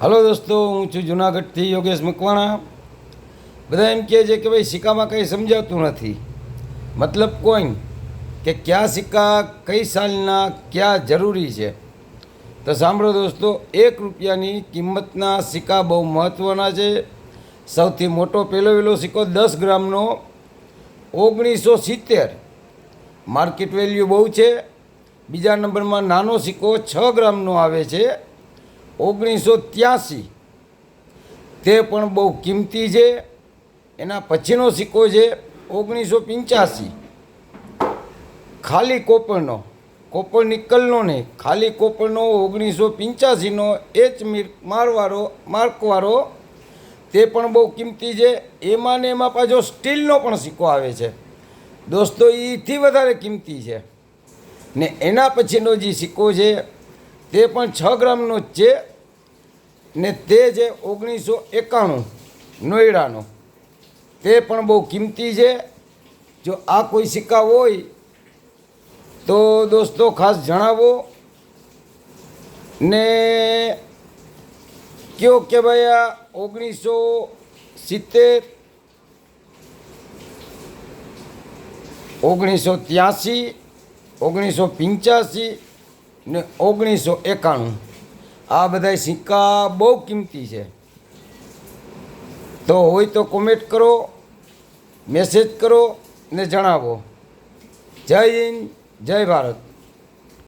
Hello દોસ્તો, હું છું જુનાગઢથી યોગેશ મકવાણા. બધા એમ કહે છે કે ભાઈ સિક્કામાં કંઈ સમજાતું નથી. મતલબ કોઈન કે કયા સિક્કા કઈ સાલના ક્યાં જરૂરી છે. તો સાંભળો દોસ્તો, 1 રૂપિયાની કિંમતના સિક્કા બહુ મહત્ત્વના છે. સૌથી મોટો પહેલો સિક્કો 10 ગ્રામનો 1970, માર્કેટ વેલ્યુ બહુ છે. બીજા નંબરમાં નાનો સિક્કો 6 ગ્રામનો આવે છે 1983, તે પણ બહુ કિંમતી છે. એના પછીનો સિક્કો છે 1985, ખાલી કોપરનો, કોપર નિકલનો નહીં, ખાલી કોપરનો 1985નો એચ માર્કવાળો, તે પણ બહુ કિંમતી છે. એમાં ને એમાં પાછો સ્ટીલનો પણ સિક્કો આવે છે દોસ્તો, એથી વધારે કિંમતી છે. ને એના પછીનો જે સિક્કો છે તે પણ 6 ગ્રામનો જ છે ને તે છે 1991 નોયડાનો, તે પણ બહુ કિંમતી છે. જો આ કોઈ સિક્કા હોય તો દોસ્તો ખાસ જણાવો ને કયો કે ભાઈ આ 1970, 1983, 1985 ને 1991, આ બધા સિક્કા બહુ કિંમતી છે. તો હોય તો કોમેન્ટ કરો, મેસેજ કરો ને જણાવો. જય હિન્દ, જય ભારત.